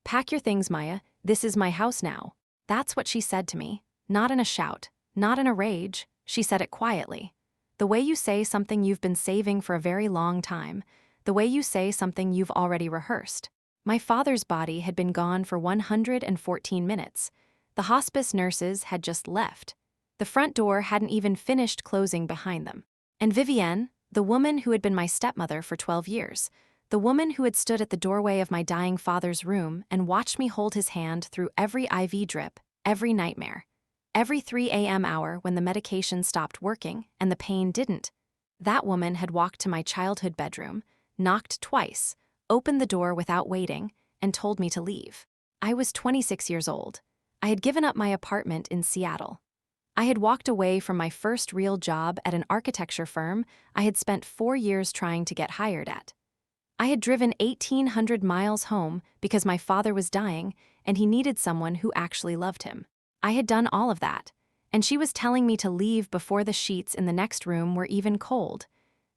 "Pack your things, Maya. This is my house now." That's what she said to me. Not in a shout, not in a rage. She said it quietly. The way you say something you've been saving for a very long time. The way you say something you've already rehearsed. My father's body had been gone for 114 minutes. The hospice nurses had just left. The front door hadn't even finished closing behind them. And Vivienne, the woman who had been my stepmother for 12 years, the woman who had stood at the doorway of my dying father's room and watched me hold his hand through every IV drip, every nightmare, every 3 a.m. hour when the medication stopped working and the pain didn't, that woman had walked to my childhood bedroom, knocked twice, opened the door without waiting, and told me to leave. I was 26 years old. I had given up my apartment in Seattle. I had walked away from my first real job at an architecture firm I had spent 4 years trying to get hired at. I had driven 1,800 miles home because my father was dying and he needed someone who actually loved him. I had done all of that, and she was telling me to leave before the sheets in the next room were even cold.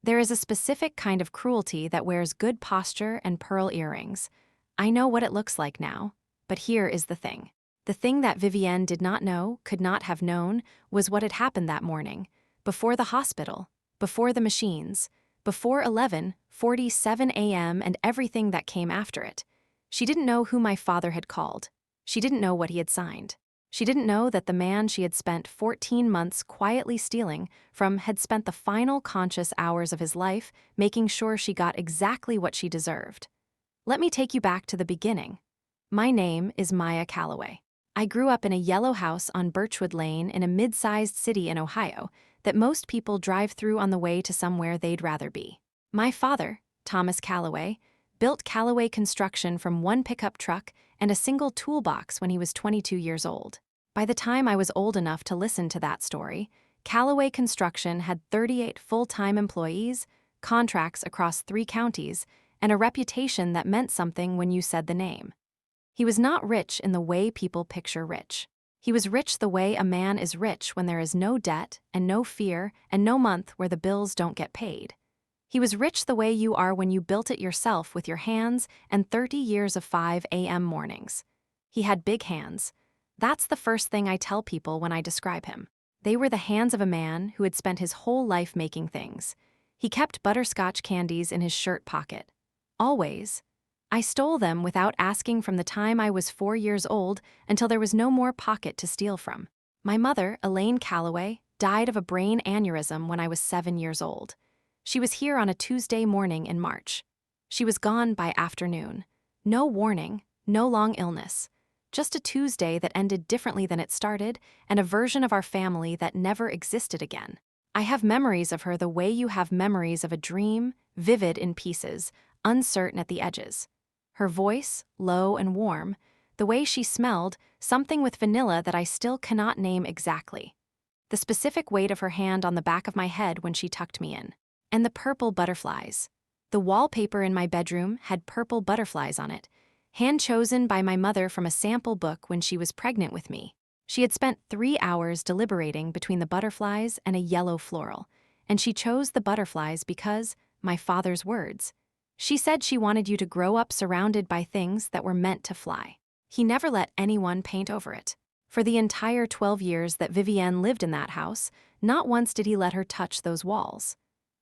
There is a specific kind of cruelty that wears good posture and pearl earrings. I know what it looks like now, but here is the thing. The thing that Vivienne did not know, could not have known, was what had happened that morning, before the hospital, before the machines, before 11:47 a.m. and everything that came after it. She didn't know who my father had called. She didn't know what he had signed. She didn't know that the man she had spent 14 months quietly stealing from had spent the final conscious hours of his life making sure she got exactly what she deserved. Let me take you back to the beginning. My name is Maya Calloway. I grew up in a yellow house on Birchwood Lane in a mid-sized city in Ohio that most people drive through on the way to somewhere they'd rather be. My father, Thomas Calloway, built Calloway Construction from one pickup truck and a single toolbox when he was 22 years old. By the time I was old enough to listen to that story, Calloway Construction had 38 full-time employees, contracts across 3 counties, and a reputation that meant something when you said the name. He was not rich in the way people picture rich. He was rich the way a man is rich when there is no debt and no fear and no month where the bills don't get paid. He was rich the way you are when you built it yourself with your hands and 30 years of 5 a.m. mornings. He had big hands. That's the first thing I tell people when I describe him. They were the hands of a man who had spent his whole life making things. He kept butterscotch candies in his shirt pocket. Always. I stole them without asking from the time I was 4 years old until there was no more pocket to steal from. My mother, Elaine Calloway, died of a brain aneurysm when I was 7 years old. She was here on a Tuesday morning in March. She was gone by afternoon. No warning, no long illness. Just a Tuesday that ended differently than it started, and a version of our family that never existed again. I have memories of her the way you have memories of a dream, vivid in pieces, uncertain at the edges. Her voice, low and warm, the way she smelled, something with vanilla that I still cannot name exactly. The specific weight of her hand on the back of my head when she tucked me in. And the purple butterflies. The wallpaper in my bedroom had purple butterflies on it, hand-chosen by my mother from a sample book when she was pregnant with me. She had spent 3 hours deliberating between the butterflies and a yellow floral, and she chose the butterflies because, my father's words, she said she wanted you to grow up surrounded by things that were meant to fly. He never let anyone paint over it. For the entire 12 years that Vivienne lived in that house, not once did he let her touch those walls.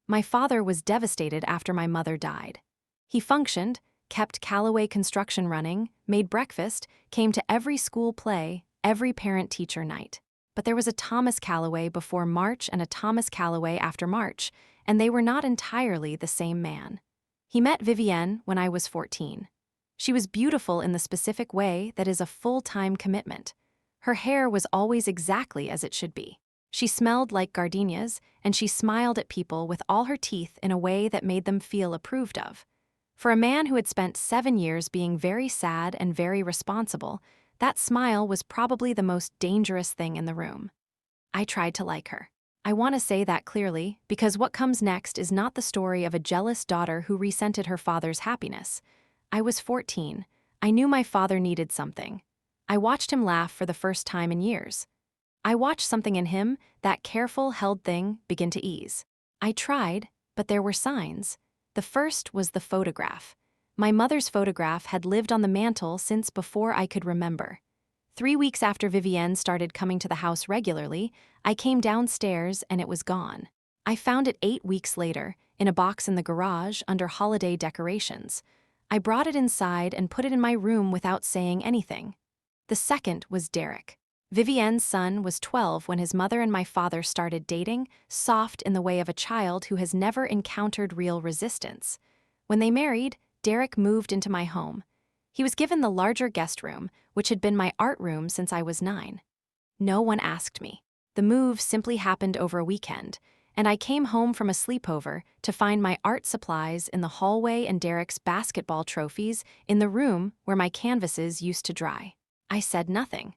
My father was devastated after my mother died. He functioned, kept Calloway Construction running, made breakfast, came to every school play, every parent-teacher night. But there was a Thomas Calloway before March and a Thomas Calloway after March, and they were not entirely the same man. He met Vivienne when I was 14. She was beautiful in the specific way that is a full-time commitment. Her hair was always exactly as it should be. She smelled like gardenias, and she smiled at people with all her teeth in a way that made them feel approved of. For a man who had spent 7 years being very sad and very responsible, that smile was probably the most dangerous thing in the room. I tried to like her. I want to say that clearly because what comes next is not the story of a jealous daughter who resented her father's happiness. I was 14. I knew my father needed something. I watched him laugh for the first time in years. I watched something in him, that careful, held thing, begin to ease. I tried, but there were signs. The first was the photograph. My mother's photograph had lived on the mantel since before I could remember. 3 weeks after Vivienne started coming to the house regularly, I came downstairs and it was gone. I found it 8 weeks later, in a box in the garage under holiday decorations. I brought it inside and put it in my room without saying anything. The second was Derek. Vivienne's son was 12 when his mother and my father started dating, soft in the way of a child who has never encountered real resistance. When they married, Derek moved into my home. He was given the larger guest room, which had been my art room since I was 9. No one asked me. The move simply happened over a weekend, and I came home from a sleepover to find my art supplies in the hallway and Derek's basketball trophies in the room where my canvases used to dry. I said nothing.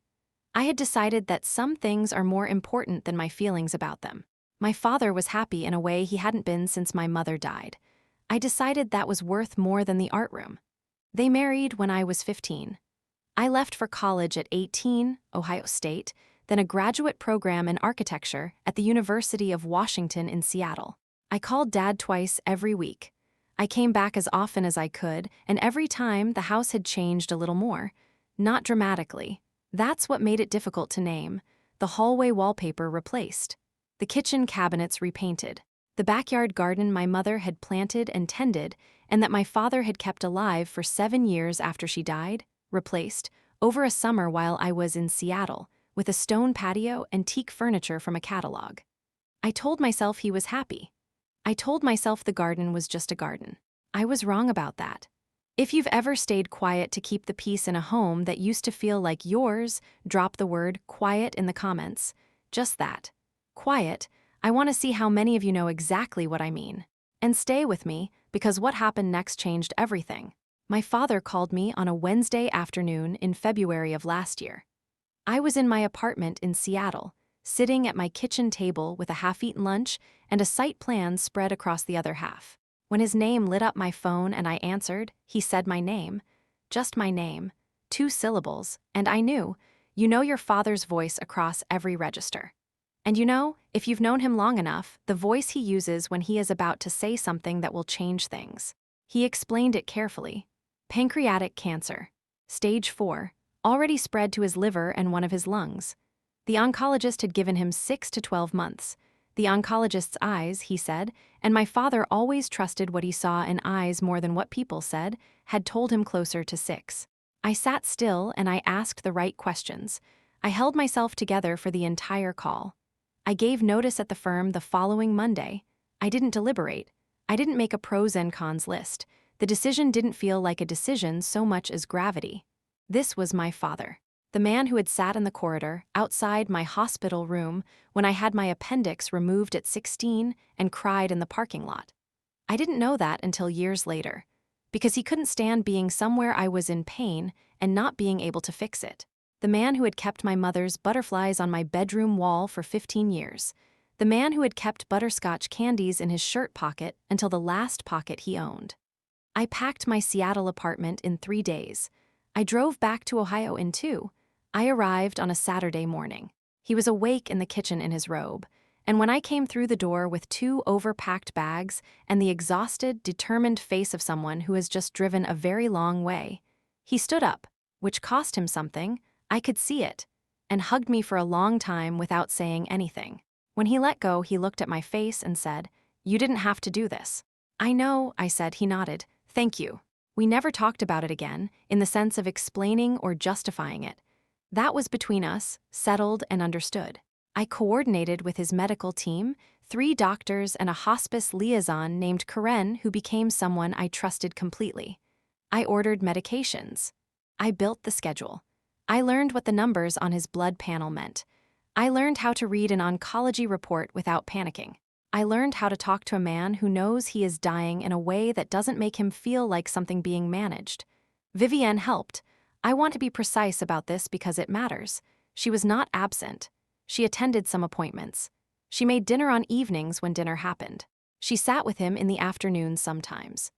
I had decided that some things are more important than my feelings about them. My father was happy in a way he hadn't been since my mother died. I decided that was worth more than the art room. They married when I was 15. I left for college at 18, Ohio State, then a graduate program in architecture at the University of Washington in Seattle. I called Dad twice every week. I came back as often as I could, and every time the house had changed a little more. Not dramatically. That's what made it difficult to name. The hallway wallpaper replaced. The kitchen cabinets repainted. The backyard garden my mother had planted and tended, and that my father had kept alive for 7 years after she died, replaced, over a summer while I was in Seattle, with a stone patio and teak furniture from a catalog. I told myself he was happy. I told myself the garden was just a garden. I was wrong about that. If you've ever stayed quiet to keep the peace in a home that used to feel like yours, drop the word quiet in the comments. Just that. Quiet. I want to see how many of you know exactly what I mean. And stay with me, because what happened next changed everything. My father called me on a Wednesday afternoon in February of last year. I was in my apartment in Seattle, sitting at my kitchen table with a half-eaten lunch and a site plan spread across the other half. When his name lit up my phone and I answered, he said my name. Just my name. 2 syllables, and I knew. You know your father's voice across every register. And you know, if you've known him long enough, the voice he uses when he is about to say something that will change things. He explained it carefully. Pancreatic cancer. Stage 4. Already spread to his liver and one of his lungs. The oncologist had given him 6 to 12 months. The oncologist's eyes, he said, and my father always trusted what he saw in eyes more than what people said, had told him closer to 6. I sat still and I asked the right questions. I held myself together for the entire call. I gave notice at the firm the following Monday. I didn't deliberate. I didn't make a pros and cons list. The decision didn't feel like a decision so much as gravity. This was my father. The man who had sat in the corridor, outside my hospital room, when I had my appendix removed at 16 and cried in the parking lot. I didn't know that until years later, because he couldn't stand being somewhere I was in pain and not being able to fix it. The man who had kept my mother's butterflies on my bedroom wall for 15 years. The man who had kept butterscotch candies in his shirt pocket until the last pocket he owned. I packed my Seattle apartment in 3 days. I drove back to Ohio in 2. I arrived on a Saturday morning. He was awake in the kitchen in his robe, and when I came through the door with 2 overpacked bags and the exhausted, determined face of someone who has just driven a very long way, he stood up, which cost him something. I could see it, and hugged me for a long time without saying anything. When he let go, he looked at my face and said, "You didn't have to do this." "I know," I said. He nodded. "Thank you." We never talked about it again, in the sense of explaining or justifying it. That was between us, settled and understood. I coordinated with his medical team, 3 doctors and a hospice liaison named Karen who became someone I trusted completely. I ordered medications. I built the schedule. I learned what the numbers on his blood panel meant. I learned how to read an oncology report without panicking. I learned how to talk to a man who knows he is dying in a way that doesn't make him feel like something being managed. Vivienne helped. I want to be precise about this because it matters. She was not absent. She attended some appointments. She made dinner on evenings when dinner happened. She sat with him in the afternoons sometimes.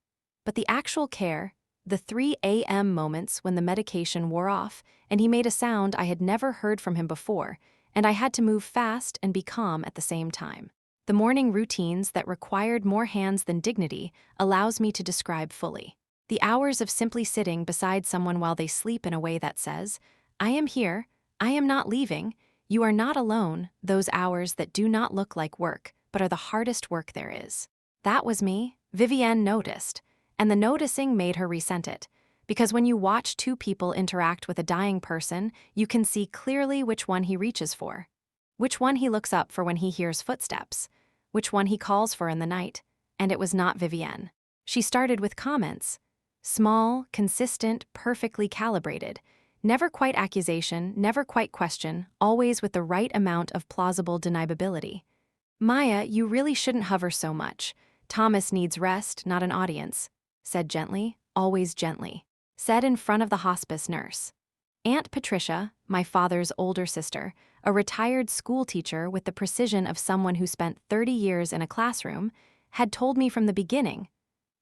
But the actual care, the 3 a.m. moments when the medication wore off and he made a sound I had never heard from him before, and I had to move fast and be calm at the same time. The morning routines that required more hands than dignity allows me to describe fully. The hours of simply sitting beside someone while they sleep in a way that says, I am here, I am not leaving, you are not alone, those hours that do not look like work, but are the hardest work there is. That was me, Vivienne noticed, and the noticing made her resent it. Because when you watch two people interact with a dying person, you can see clearly which one he reaches for, which one he looks up for when he hears footsteps, which one he calls for in the night, and it was not Vivienne. She started with comments. Small, consistent, perfectly calibrated. Never quite accusation, never quite question, always with the right amount of plausible deniability. Maya, you really shouldn't hover so much. Thomas needs rest, not an audience. Said gently, always gently. Said in front of the hospice nurse. Aunt Patricia, my father's older sister, a retired school teacher with the precision of someone who spent 30 years in a classroom, had told me from the beginning,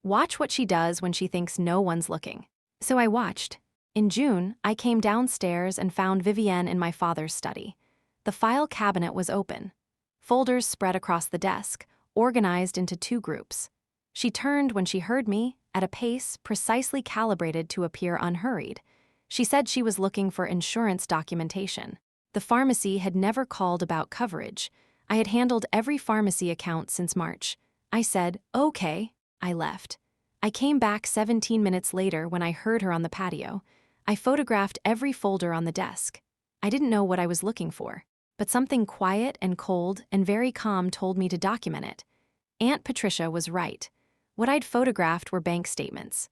watch what she does when she thinks no one's looking. So I watched. In June, I came downstairs and found Vivienne in my father's study. The file cabinet was open. Folders spread across the desk, organized into two groups. She turned when she heard me, at a pace precisely calibrated to appear unhurried. She said she was looking for insurance documentation. The pharmacy had never called about coverage. I had handled every pharmacy account since March. I said, okay. I left. I came back 17 minutes later when I heard her on the patio. I photographed every folder on the desk. I didn't know what I was looking for, but something quiet and cold and very calm told me to document it. Aunt Patricia was right. What I'd photographed were bank statements.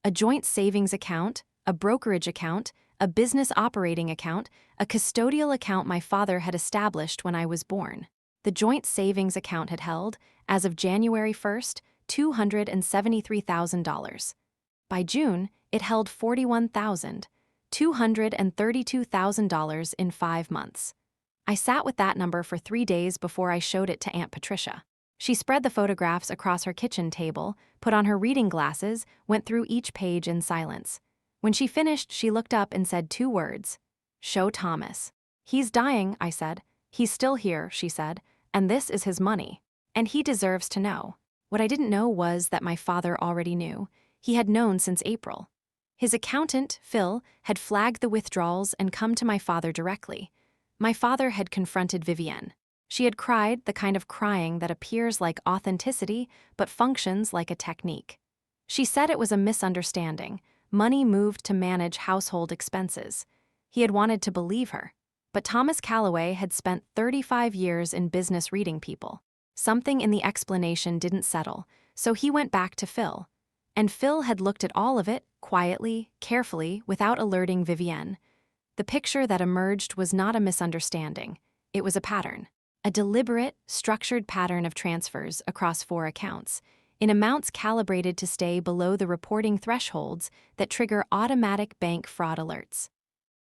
A joint savings account, a brokerage account, a business operating account, a custodial account my father had established when I was born. The joint savings account had held, as of January 1st, $273,000. By June, it held $41,232,000 in 5 months. I sat with that number for 3 days before I showed it to Aunt Patricia. She spread the photographs across her kitchen table, put on her reading glasses, went through each page in silence. When she finished, she looked up and said 2 words. Show Thomas. He's dying, I said. He's still here, she said, and this is his money. And he deserves to know. What I didn't know was that my father already knew. He had known since April. His accountant, Phil, had flagged the withdrawals and come to my father directly. My father had confronted Vivienne. She had cried, the kind of crying that appears like authenticity but functions like a technique. She said it was a misunderstanding. Money moved to manage household expenses. He had wanted to believe her. But Thomas Calloway had spent 35 years in business reading people. Something in the explanation didn't settle, so he went back to Phil. And Phil had looked at all of it, quietly, carefully, without alerting Vivienne. The picture that emerged was not a misunderstanding. It was a pattern. A deliberate, structured pattern of transfers across 4 accounts, in amounts calibrated to stay below the reporting thresholds that trigger automatic bank fraud alerts.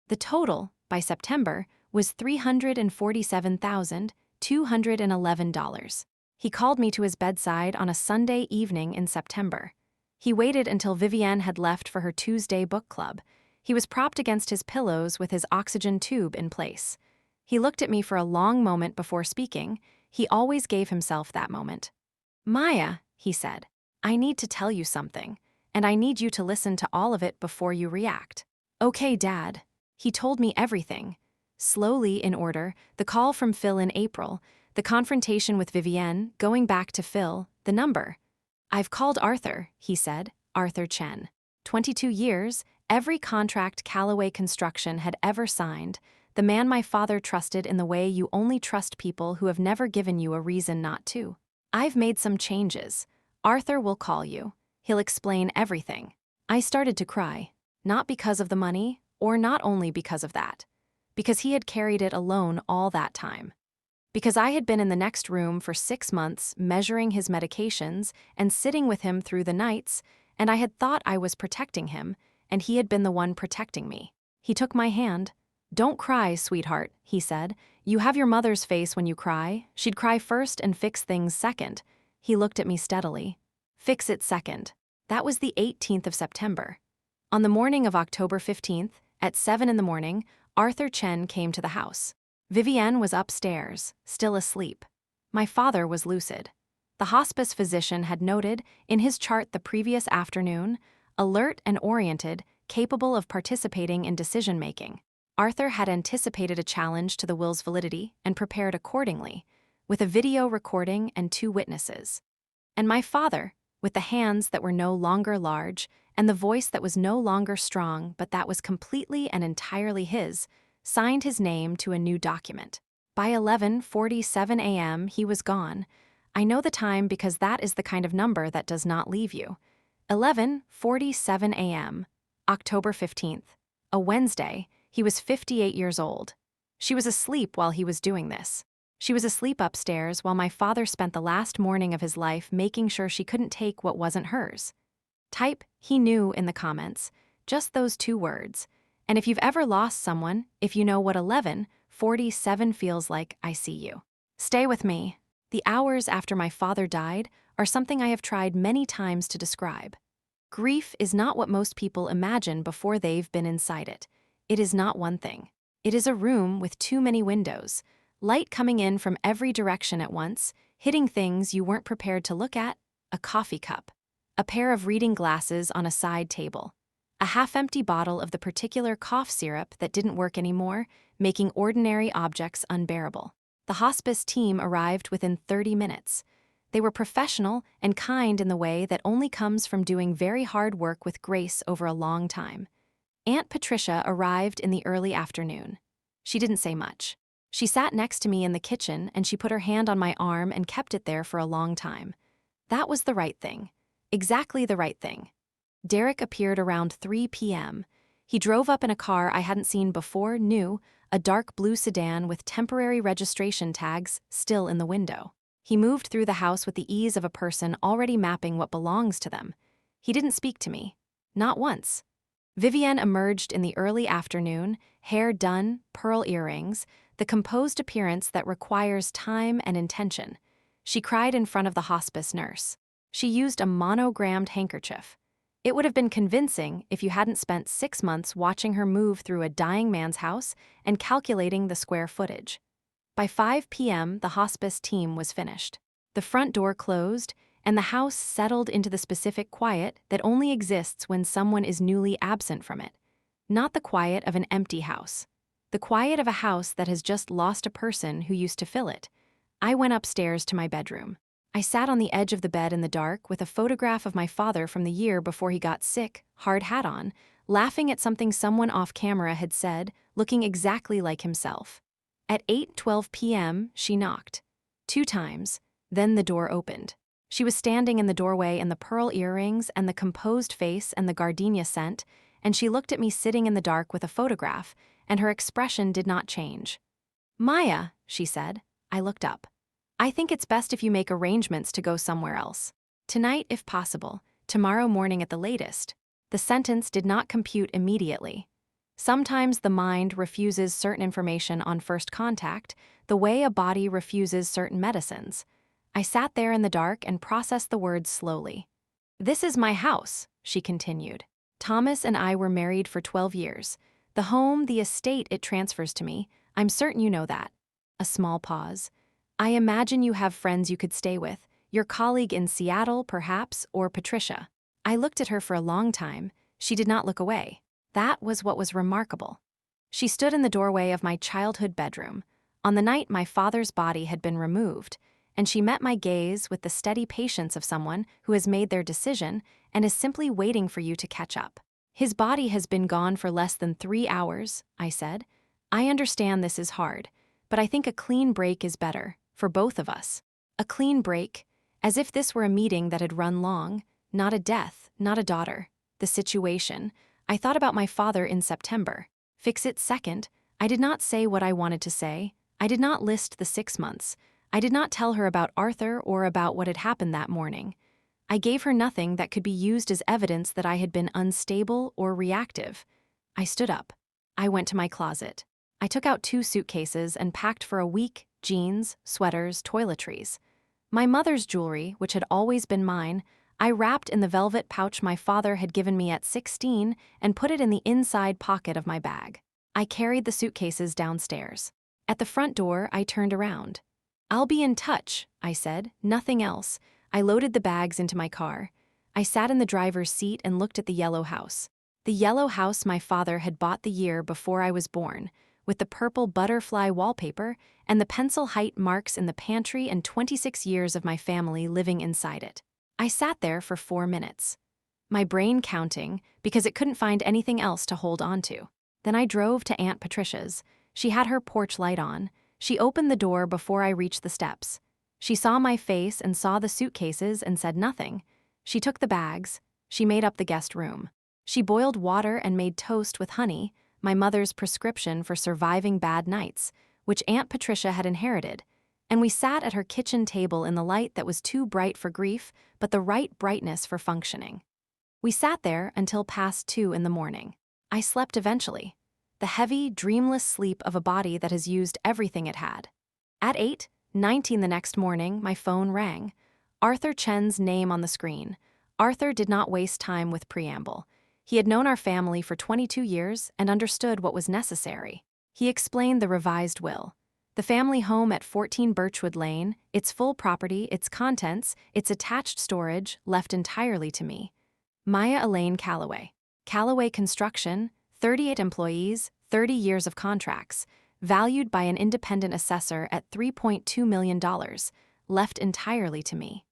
The total, by September, was $347,211. He called me to his bedside on a Sunday evening in September. He waited until Vivienne had left for her Tuesday book club. He was propped against his pillows with his oxygen tube in place. He looked at me for a long moment before speaking. He always gave himself that moment. Maya, he said, I need to tell you something, and I need you to listen to all of it before you react. Okay, Dad. He told me everything. Slowly, in order, the call from Phil in April, the confrontation with Vivienne, going back to Phil, the number. I've called Arthur, he said, Arthur Chen. 22 years, every contract Calloway Construction had ever signed, the man my father trusted in the way you only trust people who have never given you a reason not to. I've made some changes. Arthur will call you. He'll explain everything. I started to cry, not because of the money, or not only because of that, because he had carried it alone all that time. Because I had been in the next room for 6 months measuring his medications and sitting with him through the nights, and I had thought I was protecting him, and he had been the one protecting me. He took my hand. Don't cry, sweetheart, he said. You have your mother's face when you cry. She'd cry first and fix things second. He looked at me steadily. Fix it second. That was the 18th of September. On the morning of October 15th, at 7 in the morning, Arthur Chen came to the house. Vivienne was upstairs, still asleep. My father was lucid. The hospice physician had noted, in his chart the previous afternoon, alert and oriented, capable of participating in decision-making. Arthur had anticipated a challenge to the will's validity and prepared accordingly, with a video recording and 2 witnesses. And my father, with the hands that were no longer large and the voice that was no longer strong but that was completely and entirely his, signed his name to a new document. By 11:47 a.m., he was gone. I know the time because that is the kind of number that does not leave you. 11:47 a.m., October 15th, a Wednesday. He was 58 years old. She was asleep while he was doing this. She was asleep upstairs while my father spent the last morning of his life making sure she couldn't take what wasn't hers. Type, he knew, in the comments. Just those 2 words. And if you've ever lost someone, if you know what 11:47 feels like, I see you. Stay with me. The hours after my father died are something I have tried many times to describe. Grief is not what most people imagine before they've been inside it. It is not one thing. It is a room with too many windows, light coming in from every direction at once, hitting things you weren't prepared to look at, a coffee cup, a pair of reading glasses on a side table, a half-empty bottle of the particular cough syrup that didn't work anymore, making ordinary objects unbearable. The hospice team arrived within 30 minutes. They were professional and kind in the way that only comes from doing very hard work with grace over a long time. Aunt Patricia arrived in the early afternoon. She didn't say much. She sat next to me in the kitchen and she put her hand on my arm and kept it there for a long time. That was the right thing. Exactly the right thing. Derek appeared around 3 p.m. He drove up in a car I hadn't seen before, new, a dark blue sedan with temporary registration tags still in the window. He moved through the house with the ease of a person already mapping what belongs to them. He didn't speak to me. Not once. Vivienne emerged in the early afternoon, hair done, pearl earrings, the composed appearance that requires time and intention. She cried in front of the hospice nurse. She used a monogrammed handkerchief. It would have been convincing if you hadn't spent 6 months watching her move through a dying man's house and calculating the square footage. By 5 p.m., the hospice team was finished. The front door closed, and the house settled into the specific quiet that only exists when someone is newly absent from it. Not the quiet of an empty house. The quiet of a house that has just lost a person who used to fill it. I went upstairs to my bedroom. I sat on the edge of the bed in the dark with a photograph of my father from the year before he got sick, hard hat on, laughing at something someone off camera had said, looking exactly like himself. At 8:12 p.m., she knocked. 2 times, then the door opened. She was standing in the doorway in the pearl earrings and the composed face and the gardenia scent, and she looked at me sitting in the dark with a photograph, and her expression did not change. "Maya," she said. I looked up. "I think it's best if you make arrangements to go somewhere else. Tonight, if possible. Tomorrow morning at the latest." The sentence did not compute immediately. Sometimes the mind refuses certain information on first contact, the way a body refuses certain medicines. I sat there in the dark and processed the words slowly. "This is my house," she continued. "Thomas and I were married for 12 years. The home, the estate it transfers to me, I'm certain you know that." A small pause. "I imagine you have friends you could stay with, your colleague in Seattle, perhaps, or Patricia." I looked at her for a long time. She did not look away. That was what was remarkable. She stood in the doorway of my childhood bedroom, on the night my father's body had been removed, and she met my gaze with the steady patience of someone who has made their decision and is simply waiting for you to catch up. "His body has been gone for less than 3 hours, I said. "I understand this is hard, but I think a clean break is better, for both of us. A clean break, as if this were a meeting that had run long, not a death, not a daughter. The situation. I thought about my father in September. Fix it second. I did not say what I wanted to say. I did not list the 6 months. I did not tell her about Arthur or about what had happened that morning. I gave her nothing that could be used as evidence that I had been unstable or reactive. I stood up. I went to my closet. I took out 2 suitcases and packed for a week jeans, sweaters, toiletries. My mother's jewelry, which had always been mine, I wrapped in the velvet pouch my father had given me at 16 and put it in the inside pocket of my bag. I carried the suitcases downstairs. At the front door, I turned around. "I'll be in touch," I said, nothing else. I loaded the bags into my car. I sat in the driver's seat and looked at the yellow house. The yellow house my father had bought the year before I was born, with the purple butterfly wallpaper and the pencil height marks in the pantry and 26 years of my family living inside it. I sat there for 4 minutes, my brain counting because it couldn't find anything else to hold on to. Then I drove to Aunt Patricia's. She had her porch light on. She opened the door before I reached the steps. She saw my face and saw the suitcases and said nothing. She took the bags. She made up the guest room. She boiled water and made toast with honey, my mother's prescription for surviving bad nights, which Aunt Patricia had inherited, and we sat at her kitchen table in the light that was too bright for grief, but the right brightness for functioning. We sat there until past 2 in the morning. I slept eventually, the heavy, dreamless sleep of a body that has used everything it had. At 8:19 the next morning, my phone rang. Arthur Chen's name on the screen. Arthur did not waste time with preamble. He had known our family for 22 years and understood what was necessary. He explained the revised will. The family home at 14 Birchwood Lane, its full property, its contents, its attached storage, left entirely to me. Maya Elaine Calloway. Calloway Construction, 38 employees, 30 years of contracts, valued by an independent assessor at $3.2 million, left entirely to me.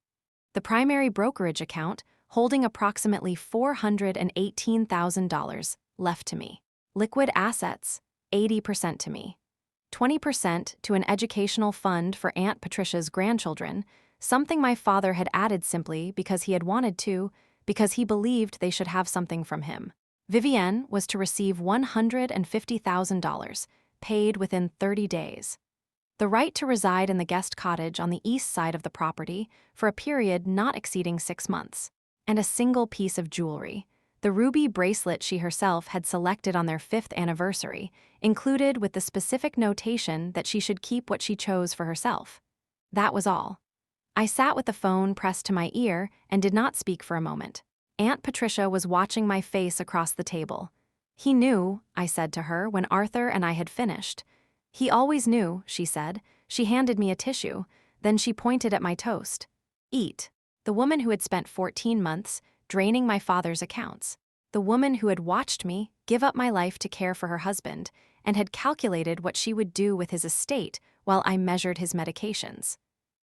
The primary brokerage account, holding approximately $418,000, left to me. Liquid assets, 80% to me. 20% to an educational fund for Aunt Patricia's grandchildren, something my father had added simply because he had wanted to, because he believed they should have something from him. Vivienne was to receive $150,000, paid within 30 days. The right to reside in the guest cottage on the east side of the property for a period not exceeding 6 months. And a single piece of jewelry, the ruby bracelet she herself had selected on their 5th anniversary, included with the specific notation that she should keep what she chose for herself. That was all. I sat with the phone pressed to my ear and did not speak for a moment. Aunt Patricia was watching my face across the table. "He knew," I said to her when Arthur and I had finished. "He always knew," she said. She handed me a tissue, then she pointed at my toast. "Eat." The woman who had spent 14 months draining my father's accounts. The woman who had watched me give up my life to care for her husband and had calculated what she would do with his estate while I measured his medications.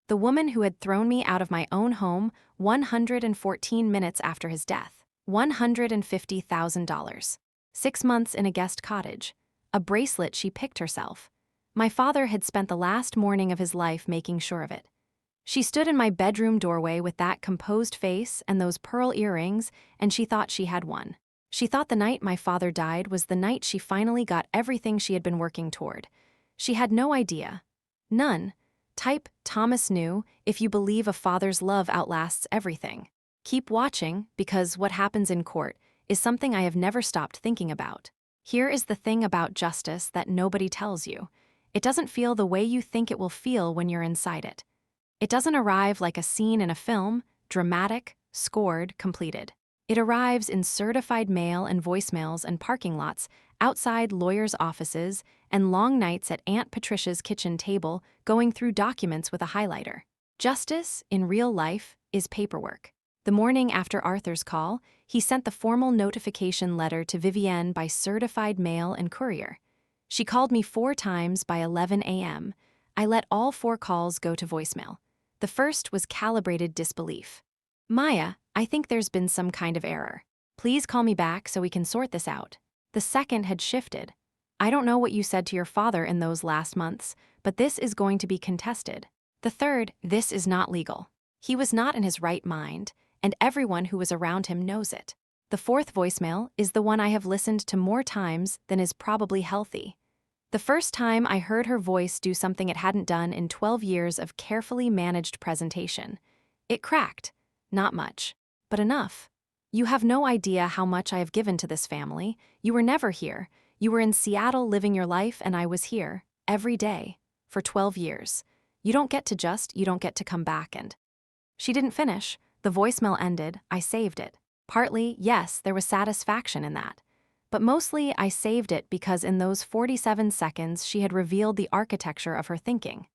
The woman who had thrown me out of my own home 114 minutes after his death. $150,000. 6 months in a guest cottage. A bracelet she picked herself. My father had spent the last morning of his life making sure of it. She stood in my bedroom doorway with that composed face and those pearl earrings, and she thought she had won. She thought the night my father died was the night she finally got everything she had been working toward. She had no idea. None. Type Thomas knew, if you believe a father's love outlasts everything. Keep watching, because what happens in court is something I have never stopped thinking about. Here is the thing about justice that nobody tells you. It doesn't feel the way you think it will feel when you're inside it. It doesn't arrive like a scene in a film, dramatic, scored, completed. It arrives in certified mail and voicemails and parking lots, outside lawyers' offices, and long nights at Aunt Patricia's kitchen table going through documents with a highlighter. Justice, in real life, is paperwork. The morning after Arthur's call, he sent the formal notification letter to Vivienne by certified mail and courier. She called me 4 times by 11 a.m. I let all 4 calls go to voicemail. The first was calibrated disbelief. "Maya, I think there's been some kind of error. Please call me back so we can sort this out." The second had shifted. "I don't know what you said to your father in those last months, but this is going to be contested." The third, "This is not legal. He was not in his right mind, and everyone who was around him knows it." The fourth voicemail is the one I have listened to more times than is probably healthy. The first time I heard her voice do something it hadn't done in 12 years of carefully managed presentation. It cracked. Not much, but enough. "You have no idea how much I have given to this family. You were never here. You were in Seattle living your life, and I was here, every day, for 12 years. You don't get to come back and..." She didn't finish. The voicemail ended. I saved it. Partly, yes, there was satisfaction in that. But mostly I saved it because in those 47 seconds she had revealed the architecture of her thinking.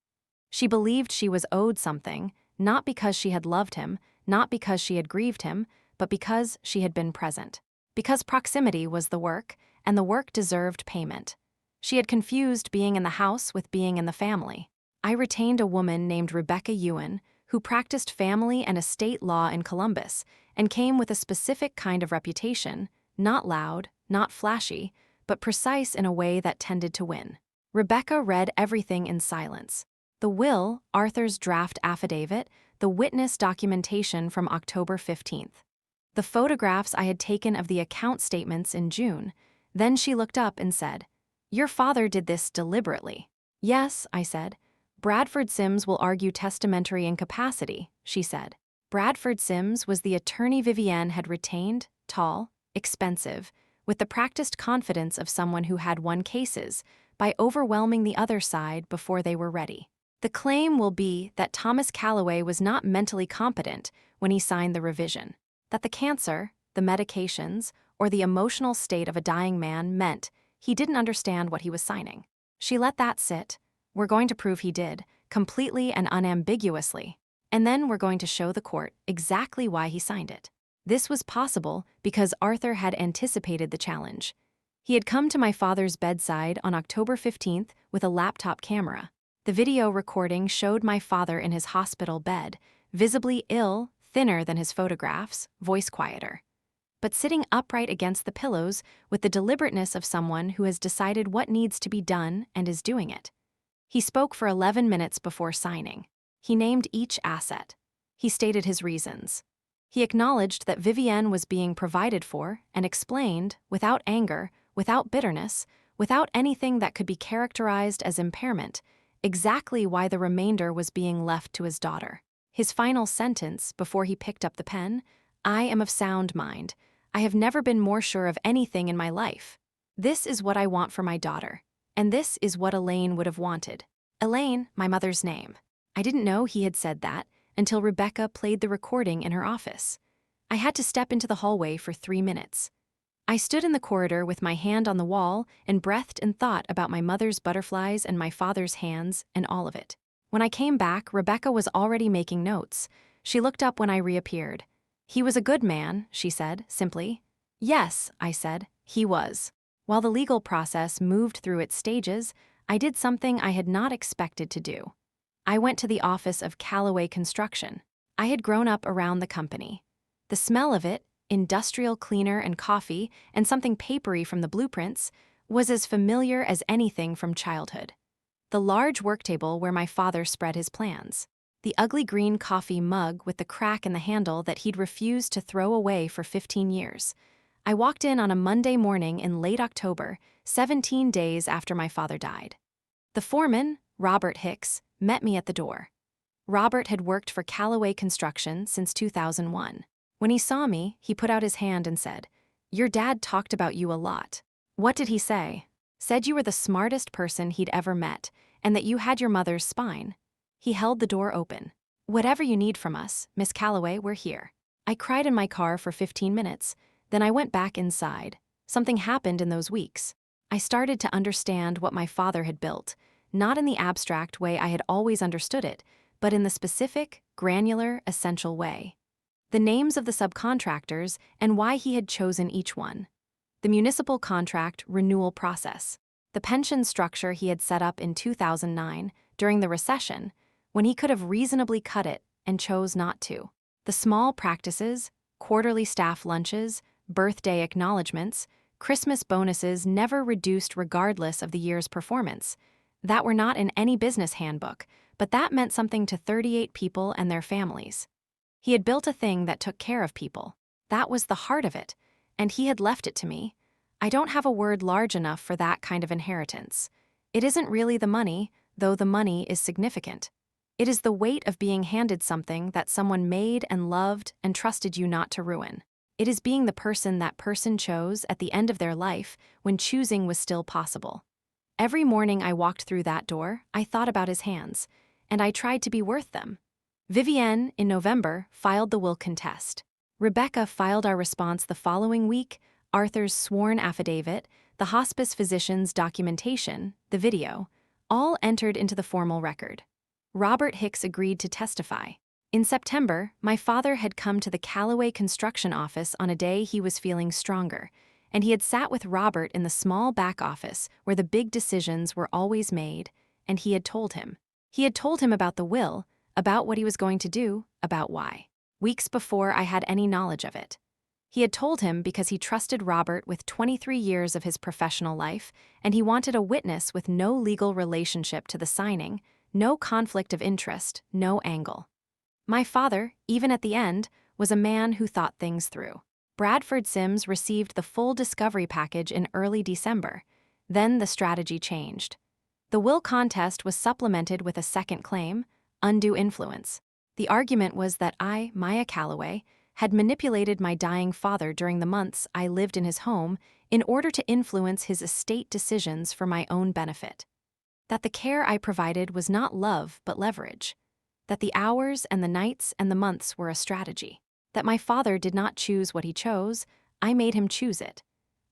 She believed she was owed something, not because she had loved him, not because she had grieved him, but because she had been present. Because proximity was the work, and the work deserved payment. She had confused being in the house with being in the family. I retained a woman named Rebecca Ewan, who practiced family and estate law in Columbus, and came with a specific kind of reputation, not loud, not flashy, but precise in a way that tended to win. Rebecca read everything in silence. The will, Arthur's draft affidavit, the witness documentation from October 15th. The photographs I had taken of the account statements in June. Then she looked up and said, "Your father did this deliberately." "Yes," I said. "Bradford Sims will argue testamentary incapacity," she said. Bradford Sims was the attorney Vivienne had retained, tall, expensive, with the practiced confidence of someone who had won cases, by overwhelming the other side before they were ready. The claim will be that Thomas Calloway was not mentally competent when he signed the revision, that the cancer, the medications, or the emotional state of a dying man meant he didn't understand what he was signing. She let that sit. "We're going to prove he did, completely and unambiguously. And then we're going to show the court exactly why he signed it." This was possible because Arthur had anticipated the challenge. He had come to my father's bedside on October 15th with a laptop camera. The video recording showed my father in his hospital bed, visibly ill, thinner than his photographs, voice quieter, but sitting upright against the pillows with the deliberateness of someone who has decided what needs to be done and is doing it. He spoke for 11 minutes before signing. He named each asset. He stated his reasons. He acknowledged that Vivienne was being provided for and explained, without anger, without bitterness, without anything that could be characterized as impairment, exactly why the remainder was being left to his daughter. His final sentence, before he picked up the pen, "I am of sound mind. I have never been more sure of anything in my life. This is what I want for my daughter. And this is what Elaine would have wanted." Elaine, my mother's name. I didn't know he had said that until Rebecca played the recording in her office. I had to step into the hallway for 3 minutes. I stood in the corridor with my hand on the wall and breathed and thought about my mother's butterflies and my father's hands and all of it. When I came back, Rebecca was already making notes. She looked up when I reappeared. "He was a good man," she said, simply. "Yes," I said, "he was." While the legal process moved through its stages, I did something I had not expected to do. I went to the office of Calloway Construction. I had grown up around the company. The smell of it, industrial cleaner and coffee, and something papery from the blueprints, was as familiar as anything from childhood. The large work table where my father spread his plans. The ugly green coffee mug with the crack in the handle that he'd refused to throw away for 15 years. I walked in on a Monday morning in late October, 17 days after my father died. The foreman, Robert Hicks, met me at the door. Robert had worked for Calloway Construction since 2001. When he saw me, he put out his hand and said, "Your dad talked about you a lot." "What did he say?" "Said you were the smartest person he'd ever met, and that you had your mother's spine." He held the door open. "Whatever you need from us, Miss Calloway, we're here." I cried in my car for 15 minutes, then I went back inside. Something happened in those weeks. I started to understand what my father had built, not in the abstract way I had always understood it, but in the specific, granular, essential way. The names of the subcontractors and why he had chosen each one. The municipal contract renewal process. The pension structure he had set up in 2009, during the recession, when he could have reasonably cut it and chose not to. The small practices, quarterly staff lunches, birthday acknowledgments, Christmas bonuses never reduced regardless of the year's performance, that were not in any business handbook, but that meant something to 38 people and their families. He had built a thing that took care of people. That was the heart of it, and he had left it to me. I don't have a word large enough for that kind of inheritance. It isn't really the money, though the money is significant. It is the weight of being handed something that someone made and loved and trusted you not to ruin. It is being the person that person chose at the end of their life when choosing was still possible. Every morning I walked through that door, I thought about his hands, and I tried to be worth them. Vivienne, in November, filed the will contest. Rebecca filed our response the following week, Arthur's sworn affidavit, the hospice physician's documentation, the video, all entered into the formal record. Robert Hicks agreed to testify. In September, my father had come to the Calloway Construction office on a day he was feeling stronger, and he had sat with Robert in the small back office where the big decisions were always made, and he had told him. He had told him about the will, about what he was going to do, about why. Weeks before I had any knowledge of it. He had told him because he trusted Robert with 23 years of his professional life, and he wanted a witness with no legal relationship to the signing, no conflict of interest, no angle. My father, even at the end, was a man who thought things through. Bradford Sims received the full discovery package in early December. Then the strategy changed. The will contest was supplemented with a second claim, undue influence. The argument was that I, Maya Calloway, had manipulated my dying father during the months I lived in his home in order to influence his estate decisions for my own benefit. That the care I provided was not love but leverage. That the hours and the nights and the months were a strategy. That my father did not choose what he chose, I made him choose it.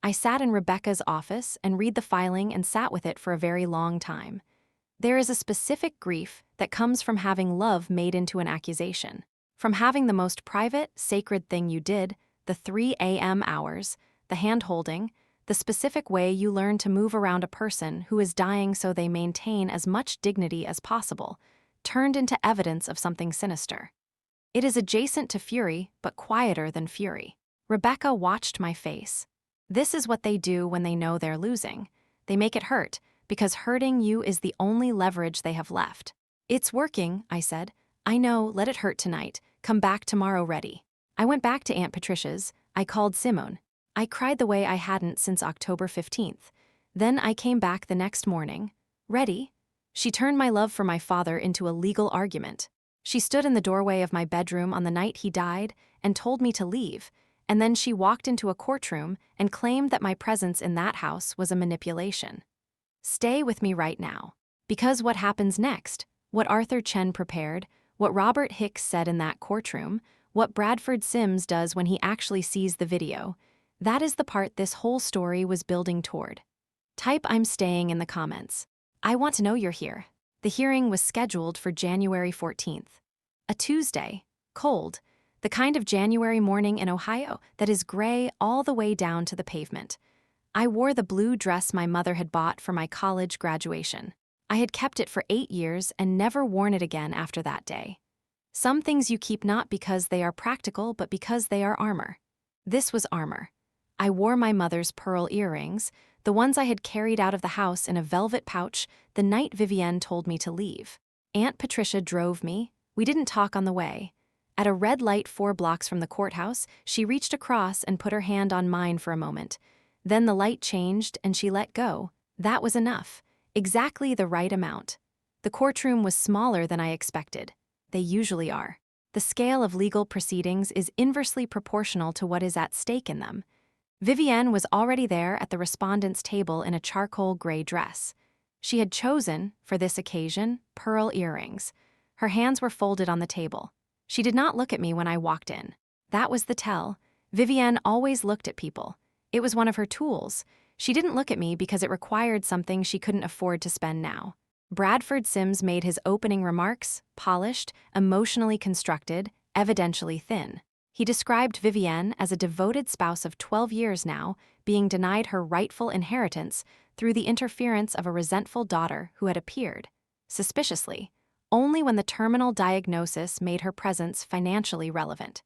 I sat in Rebecca's office and read the filing and sat with it for a very long time. There is a specific grief that comes from having love made into an accusation. From having the most private, sacred thing you did, the 3 a.m. hours, the hand-holding, the specific way you learn to move around a person who is dying so they maintain as much dignity as possible, turned into evidence of something sinister. It is adjacent to fury, but quieter than fury. Rebecca watched my face. This is what they do when they know they're losing. They make it hurt, because hurting you is the only leverage they have left. It's working, I said. I know, let it hurt tonight. Come back tomorrow ready. I went back to Aunt Patricia's. I called Simone. I cried the way I hadn't since October 15th. Then I came back the next morning. Ready? She turned my love for my father into a legal argument. She stood in the doorway of my bedroom on the night he died and told me to leave, and then she walked into a courtroom and claimed that my presence in that house was a manipulation. Stay with me right now. Because what happens next, what Arthur Chen prepared, what Robert Hicks said in that courtroom, what Bradford Sims does when he actually sees the video, that is the part this whole story was building toward. Type "I'm staying" in the comments. I want to know you're here. The hearing was scheduled for January 14th. A Tuesday, cold, the kind of January morning in Ohio that is gray all the way down to the pavement. I wore the blue dress my mother had bought for my college graduation. I had kept it for 8 years and never worn it again after that day. Some things you keep not because they are practical but because they are armor. This was armor. I wore my mother's pearl earrings, the ones I had carried out of the house in a velvet pouch the night Vivienne told me to leave. Aunt Patricia drove me. We didn't talk on the way. At a red light 4 blocks from the courthouse, she reached across and put her hand on mine for a moment. Then the light changed and she let go. That was enough. Exactly the right amount. The courtroom was smaller than I expected. They usually are. The scale of legal proceedings is inversely proportional to what is at stake in them. Vivienne was already there at the respondent's table in a charcoal gray dress. She had chosen, for this occasion, pearl earrings. Her hands were folded on the table. She did not look at me when I walked in. That was the tell. Vivienne always looked at people. It was one of her tools. She didn't look at me because it required something she couldn't afford to spend now. Bradford Sims made his opening remarks, polished, emotionally constructed, evidentially thin. He described Vivienne as a devoted spouse of 12 years now, being denied her rightful inheritance through the interference of a resentful daughter who had appeared, suspiciously, only when the terminal diagnosis made her presence financially relevant.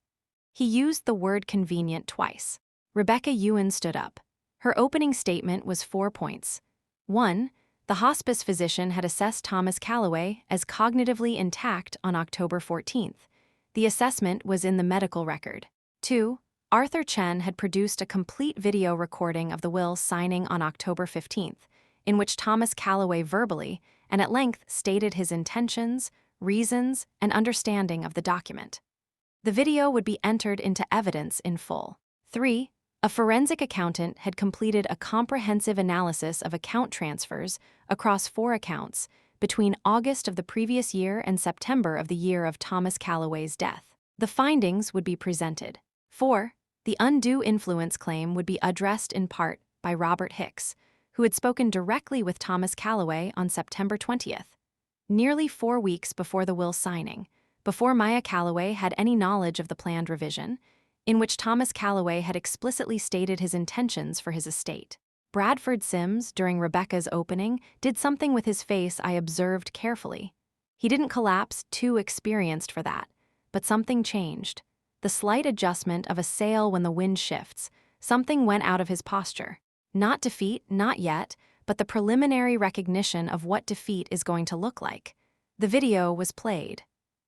He used the word convenient twice. Rebecca Ewan stood up. Her opening statement was 4 points. 1. The hospice physician had assessed Thomas Calloway as cognitively intact on October 14th. The assessment was in the medical record. 2. Arthur Chen had produced a complete video recording of the will signing on October 15th, in which Thomas Calloway verbally and at length stated his intentions, reasons, and understanding of the document. The video would be entered into evidence in full. 3. A forensic accountant had completed a comprehensive analysis of account transfers across 4 accounts between August of the previous year and September of the year of Thomas Calloway's death. The findings would be presented. 4. The undue influence claim would be addressed in part by Robert Hicks, who had spoken directly with Thomas Calloway on September 20th. Nearly 4 weeks before the will signing, before Maya Calloway had any knowledge of the planned revision, in which Thomas Calloway had explicitly stated his intentions for his estate. Bradford Sims, during Rebecca's opening, did something with his face I observed carefully. He didn't collapse, too experienced for that, but something changed. The slight adjustment of a sail when the wind shifts. Something went out of his posture. Not defeat, not yet, but the preliminary recognition of what defeat is going to look like. The video was played.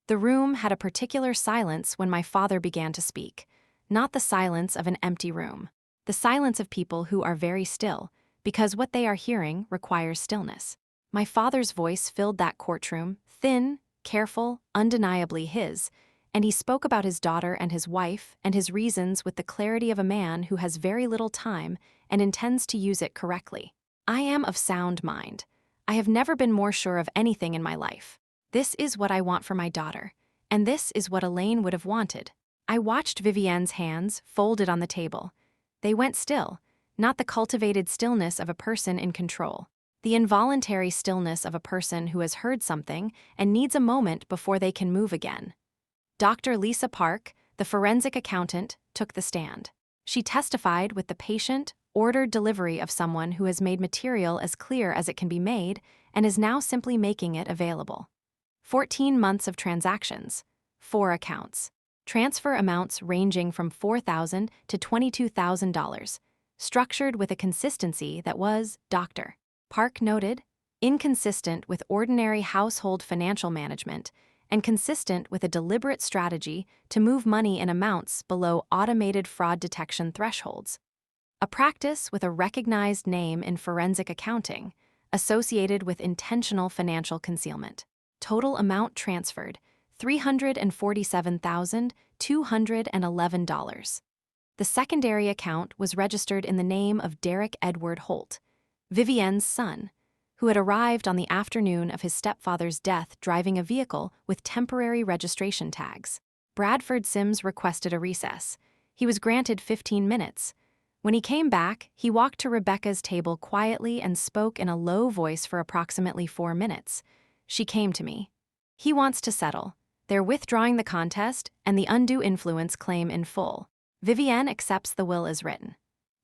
The room had a particular silence when my father began to speak. Not the silence of an empty room. The silence of people who are very still, because what they are hearing requires stillness. My father's voice filled that courtroom, thin, careful, undeniably his, and he spoke about his daughter and his wife and his reasons with the clarity of a man who has very little time and intends to use it correctly. I am of sound mind. I have never been more sure of anything in my life. This is what I want for my daughter, and this is what Elaine would have wanted. I watched Vivienne's hands folded on the table. They went still, not the cultivated stillness of a person in control. The involuntary stillness of a person who has heard something and needs a moment before they can move again. Dr. Lisa Park, the forensic accountant, took the stand. She testified with the patient, ordered delivery of someone who has made material as clear as it can be made and is now simply making it available. 14 months of transactions, 4 accounts. Transfer amounts ranging from $4,000 to $22,000, structured with a consistency that was, Dr. Park noted, inconsistent with ordinary household financial management and consistent with a deliberate strategy to move money in amounts below automated fraud detection thresholds. A practice with a recognized name in forensic accounting, associated with intentional financial concealment. Total amount transferred, $347,211. The secondary account was registered in the name of Derek Edward Holt, Vivienne's son, who had arrived on the afternoon of his stepfather's death driving a vehicle with temporary registration tags. Bradford Sims requested a recess. He was granted 15 minutes. When he came back, he walked to Rebecca's table quietly and spoke in a low voice for approximately 4 minutes. She came to me. He wants to settle. They're withdrawing the contest and the undue influence claim in full. Vivienne accepts the will as written.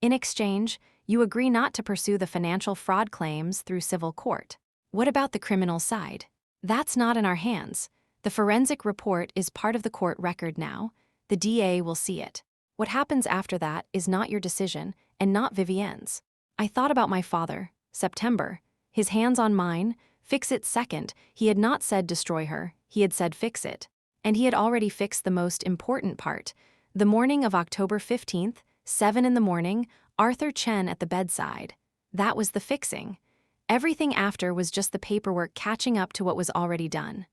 In exchange, you agree not to pursue the financial fraud claims through civil court. What about the criminal side? That's not in our hands. The forensic report is part of the court record now. The DA will see it. What happens after that is not your decision and not Vivienne's. I thought about my father, September, his hands on mine, fix it second. He had not said destroy her, he had said fix it. And he had already fixed the most important part. The morning of October 15th, 7 in the morning, Arthur Chen at the bedside. That was the fixing. Everything after was just the paperwork catching up to what was already done.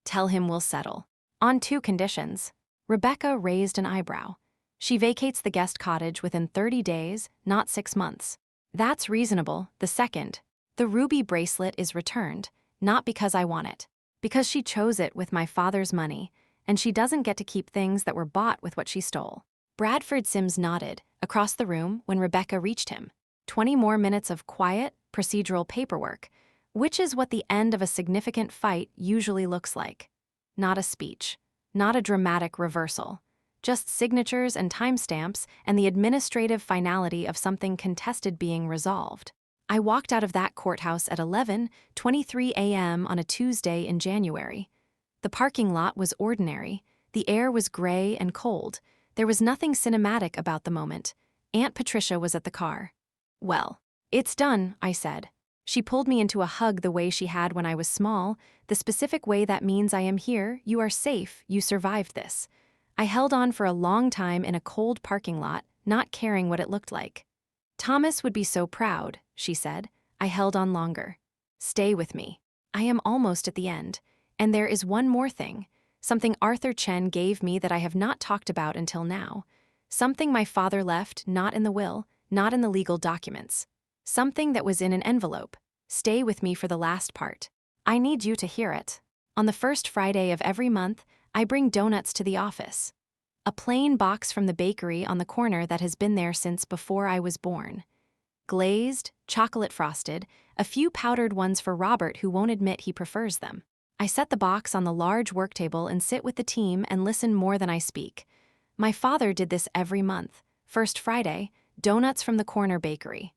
Tell him we'll settle. On 2 conditions. Rebecca raised an eyebrow. She vacates the guest cottage within 30 days, not 6 months. That's reasonable. The second. The ruby bracelet is returned, not because I want it. Because she chose it with my father's money, and she doesn't get to keep things that were bought with what she stole. Bradford Sims nodded, across the room, when Rebecca reached him. 20 more minutes of quiet, procedural paperwork, which is what the end of a significant fight usually looks like. Not a speech. Not a dramatic reversal. Just signatures and timestamps and the administrative finality of something contested being resolved. I walked out of that courthouse at 11:23 a.m. on a Tuesday in January. The parking lot was ordinary. The air was gray and cold. There was nothing cinematic about the moment. Aunt Patricia was at the car. Well, it's done, I said. She pulled me into a hug the way she had when I was small, the specific way that means I am here, you are safe, you survived this. I held on for a long time in a cold parking lot, not caring what it looked like. Thomas would be so proud, she said. I held on longer. Stay with me. I am almost at the end. And there is one more thing. Something Arthur Chen gave me that I have not talked about until now. Something my father left, not in the will, not in the legal documents. Something that was in an envelope. Stay with me for the last part. I need you to hear it. On the first Friday of every month, I bring donuts to the office. A plain box from the bakery on the corner that has been there since before I was born. Glazed, chocolate frosted, a few powdered ones for Robert who won't admit he prefers them. I set the box on the large work table and sit with the team and listen more than I speak. My father did this every month. First Friday, donuts from the corner bakery.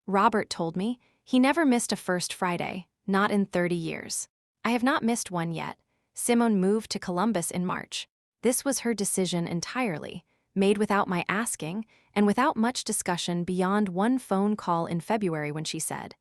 Robert told me he never missed a First Friday, not in 30 years. I have not missed one yet. Simone moved to Columbus in March. This was her decision entirely, made without my asking and without much discussion beyond one phone call in February when she said,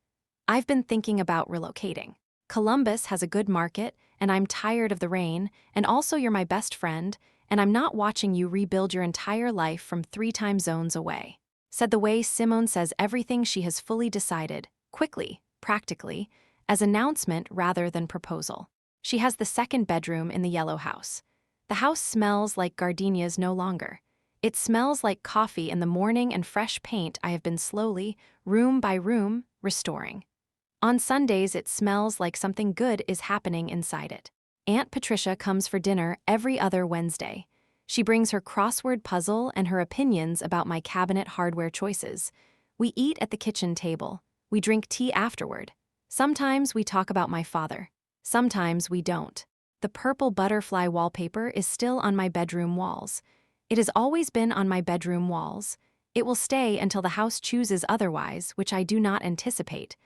"I've been thinking about relocating. Columbus has a good market, and I'm tired of the rain, and also you're my best friend, and I'm not watching you rebuild your entire life from 3 time zones away." Said the way Simone says everything she has fully decided, quickly, practically, as announcement rather than proposal. She has the second bedroom in the yellow house. The house smells like gardenias no longer. It smells like coffee in the morning and fresh paint I have been slowly, room by room, restoring. On Sundays, it smells like something good is happening inside it. Aunt Patricia comes for dinner every other Wednesday. She brings her crossword puzzle and her opinions about my cabinet hardware choices. We eat at the kitchen table. We drink tea afterward. Sometimes we talk about my father. Sometimes we don't. The purple butterfly wallpaper is still on my bedroom walls. It has always been on my bedroom walls. It will stay until the house chooses otherwise, which I do not anticipate.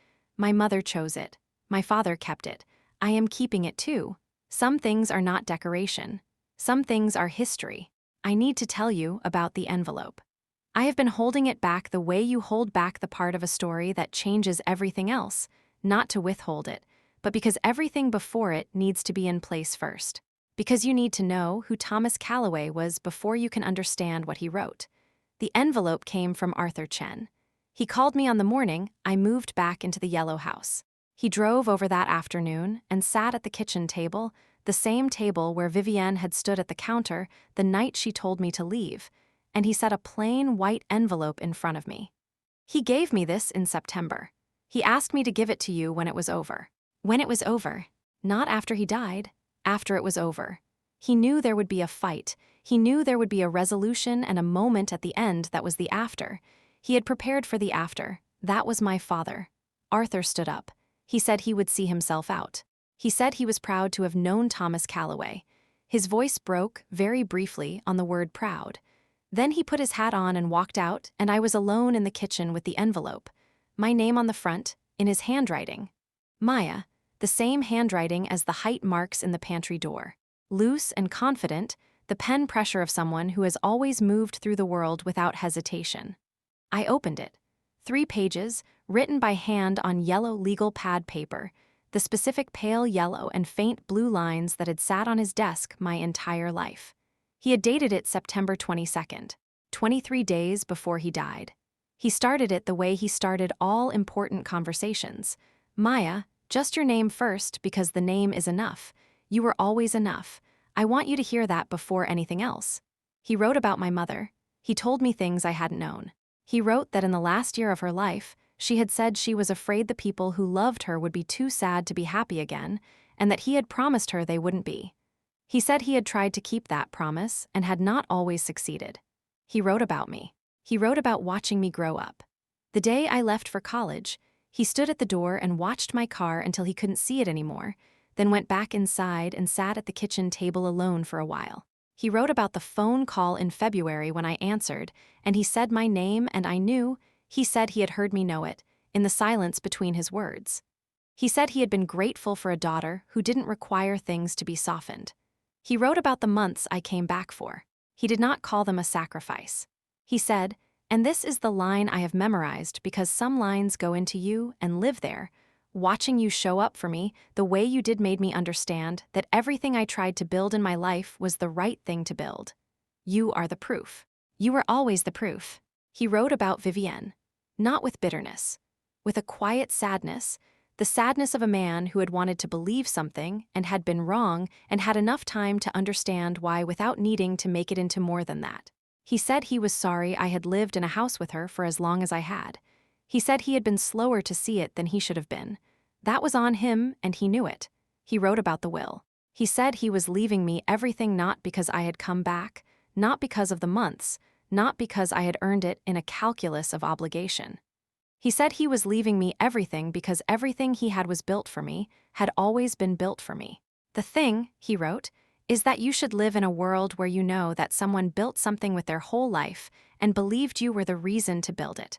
My mother chose it. My father kept it. I am keeping it too. Some things are not decoration. Some things are history. I need to tell you about the envelope. I have been holding it back the way you hold back the part of a story that changes everything else, not to withhold it, but because everything before it needs to be in place first. Because you need to know who Thomas Calloway was before you can understand what he wrote. The envelope came from Arthur Chen. He called me on the morning I moved back into the yellow house. He drove over that afternoon and sat at the kitchen table, the same table where Vivienne had stood at the counter the night she told me to leave, and he set a plain white envelope in front of me. He gave me this in September. He asked me to give it to you when it was over. When it was over. Not after he died. After it was over. He knew there would be a fight. He knew there would be a resolution and a moment at the end that was the after. He had prepared for the after. That was my father. Arthur stood up. He said he would see himself out. He said he was proud to have known Thomas Calloway. His voice broke, very briefly, on the word proud. Then he put his hat on and walked out, and I was alone in the kitchen with the envelope. My name on the front, in his handwriting. Maya, the same handwriting as the height marks in the pantry door. Loose and confident, the pen pressure of someone who has always moved through the world without hesitation. I opened it. 3 pages, written by hand on yellow legal pad paper, the specific pale yellow and faint blue lines that had sat on his desk my entire life. He had dated it September 22nd, 23 days before he died. He started it the way he started all important conversations. Maya, just your name first because the name is enough. You were always enough. I want you to hear that before anything else. He wrote about my mother. He told me things I hadn't known. He wrote that in the last year of her life, she had said she was afraid the people who loved her would be too sad to be happy again, and that he had promised her they wouldn't be. He said he had tried to keep that promise and had not always succeeded. He wrote about me. He wrote about watching me grow up. The day I left for college, he stood at the door and watched my car until he couldn't see it anymore, then went back inside and sat at the kitchen table alone for a while. He wrote about the phone call in February when I answered, and he said my name and I knew. He said he had heard me know it, in the silence between his words. He said he had been grateful for a daughter who didn't require things to be softened. He wrote about the months I came back for. He did not call them a sacrifice. He said, and this is the line I have memorized because some lines go into you and live there. Watching you show up for me, the way you did made me understand that everything I tried to build in my life was the right thing to build. You are the proof. You were always the proof. He wrote about Vivienne, not with bitterness, with a quiet sadness, the sadness of a man who had wanted to believe something and had been wrong and had enough time to understand why without needing to make it into more than that. He said he was sorry I had lived in a house with her for as long as I had. He said he had been slower to see it than he should have been. That was on him, and he knew it. He wrote about the will. He said he was leaving me everything not because I had come back, not because of the months, not because I had earned it in a calculus of obligation. He said he was leaving me everything because everything he had was built for me, had always been built for me. The thing, he wrote, is that you should live in a world where you know that someone built something with their whole life and believed you were the reason to build it.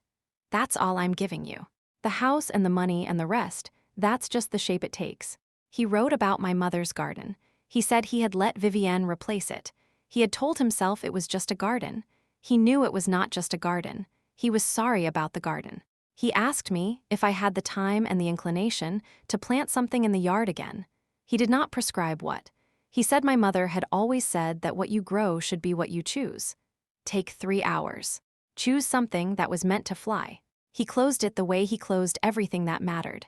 That's all I'm giving you. The house and the money and the rest, that's just the shape it takes. He wrote about my mother's garden. He said he had let Vivienne replace it. He had told himself it was just a garden. He knew it was not just a garden. He was sorry about the garden. He asked me if I had the time and the inclination to plant something in the yard again. He did not prescribe what. He said my mother had always said that what you grow should be what you choose. Take 3 hours. Choose something that was meant to fly. He closed it the way he closed everything that mattered.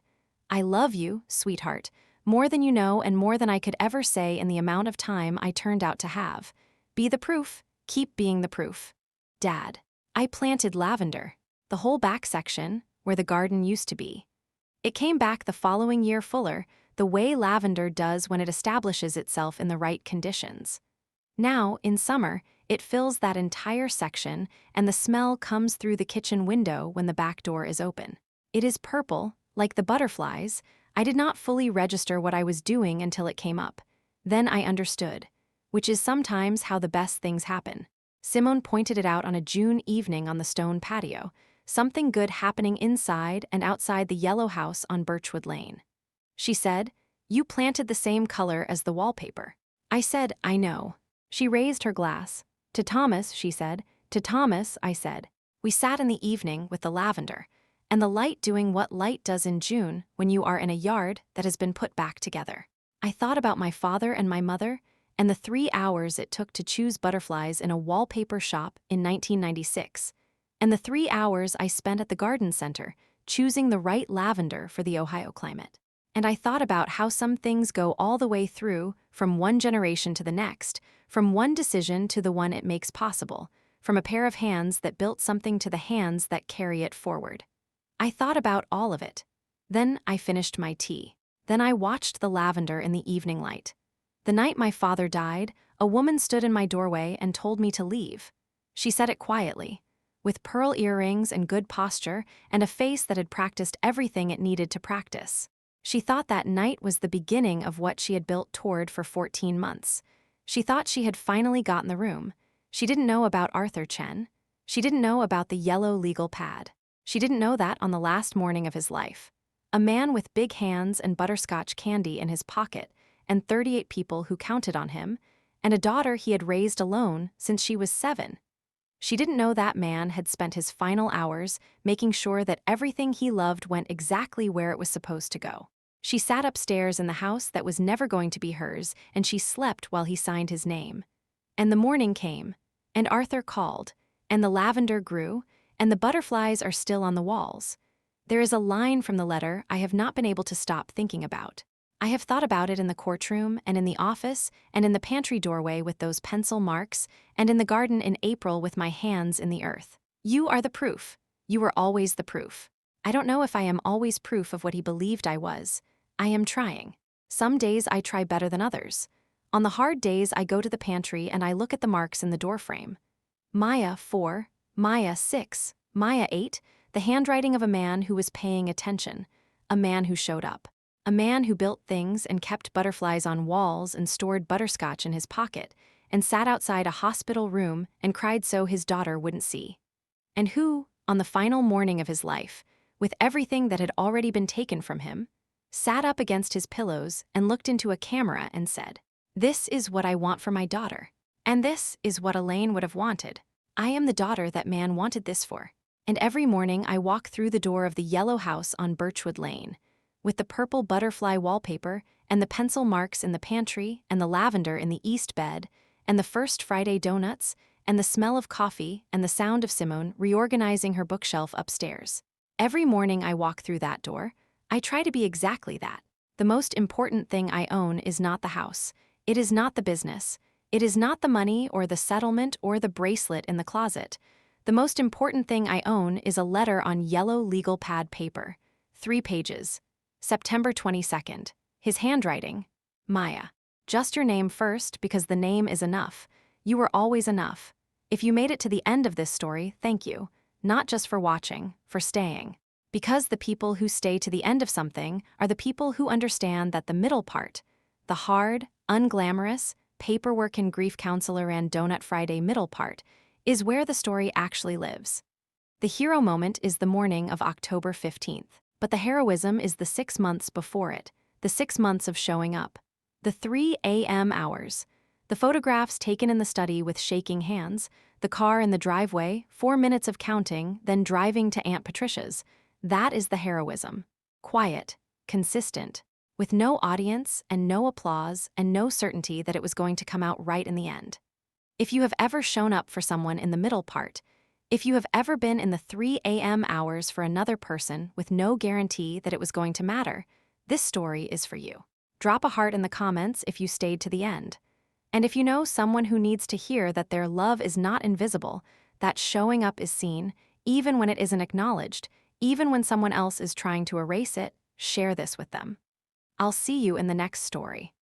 I love you, sweetheart, more than you know and more than I could ever say in the amount of time I turned out to have. Be the proof, keep being the proof. Dad. I planted lavender, the whole back section, where the garden used to be. It came back the following year fuller, the way lavender does when it establishes itself in the right conditions. Now, in summer, it fills that entire section, and the smell comes through the kitchen window when the back door is open. It is purple, like the butterflies. I did not fully register what I was doing until it came up. Then I understood, which is sometimes how the best things happen. Simone pointed it out on a June evening on the stone patio, something good happening inside and outside the yellow house on Birchwood Lane. She said, "You planted the same color as the wallpaper." I said, "I know." She raised her glass. "To Thomas," she said. "To Thomas," I said. We sat in the evening with the lavender, and the light doing what light does in June when you are in a yard that has been put back together. I thought about my father and my mother, and the 3 hours it took to choose butterflies in a wallpaper shop in 1996, and the 3 hours I spent at the garden center choosing the right lavender for the Ohio climate. And I thought about how some things go all the way through, from one generation to the next, from one decision to the one it makes possible, from a pair of hands that built something to the hands that carry it forward. I thought about all of it. Then I finished my tea. Then I watched the lavender in the evening light. The night my father died, a woman stood in my doorway and told me to leave. She said it quietly, with pearl earrings and good posture and a face that had practiced everything it needed to practice. She thought that night was the beginning of what she had built toward for 14 months. She thought she had finally gotten the room. She didn't know about Arthur Chen. She didn't know about the yellow legal pad. She didn't know that on the last morning of his life. A man with big hands and butterscotch candy in his pocket, and 38 people who counted on him, and a daughter he had raised alone since she was 7. She didn't know that man had spent his final hours making sure that everything he loved went exactly where it was supposed to go. She sat upstairs in the house that was never going to be hers, and she slept while he signed his name. And the morning came, and Arthur called, and the lavender grew, and the butterflies are still on the walls. There is a line from the letter I have not been able to stop thinking about. I have thought about it in the courtroom, and in the office, and in the pantry doorway with those pencil marks, and in the garden in April with my hands in the earth. You are the proof. You were always the proof. I don't know if I am always proof of what he believed I was. I am trying. Some days I try better than others. On the hard days I go to the pantry and I look at the marks in the doorframe. Maya 4, Maya 6, Maya 8, the handwriting of a man who was paying attention, a man who showed up. A man who built things and kept butterflies on walls and stored butterscotch in his pocket, and sat outside a hospital room and cried so his daughter wouldn't see. And who, on the final morning of his life, with everything that had already been taken from him, sat up against his pillows and looked into a camera and said, "This is what I want for my daughter. And this is what Elaine would have wanted. I am the daughter that man wanted this for." And every morning I walk through the door of the yellow house on Birchwood Lane, with the purple butterfly wallpaper and the pencil marks in the pantry and the lavender in the east bed and the first Friday donuts and the smell of coffee and the sound of Simone reorganizing her bookshelf upstairs. Every morning I walk through that door, I try to be exactly that. The most important thing I own is not the house. It is not the business. It is not the money or the settlement or the bracelet in the closet. The most important thing I own is a letter on yellow legal pad paper. 3 pages. September 22nd. His handwriting. Maya. Just your name first, because the name is enough. You were always enough. If you made it to the end of this story, thank you. Not just for watching, for staying. Because the people who stay to the end of something are the people who understand that the middle part, The hard, unglamorous, paperwork and grief counselor and Donut Friday middle part is where the story actually lives. The hero moment is the morning of October 15th, but the heroism is the 6 months before it, the 6 months of showing up. The 3 a.m. hours. The photographs taken in the study with shaking hands, the car in the driveway, 4 minutes of counting, then driving to Aunt Patricia's. That is the heroism. Quiet, consistent, with no audience and no applause and no certainty that it was going to come out right in the end. If you have ever shown up for someone in the middle part, if you have ever been in the 3 a.m. hours for another person with no guarantee that it was going to matter, this story is for you. Drop a heart in the comments if you stayed to the end. And if you know someone who needs to hear that their love is not invisible, that showing up is seen, even when it isn't acknowledged, even when someone else is trying to erase it, share this with them. I'll see you in the next story.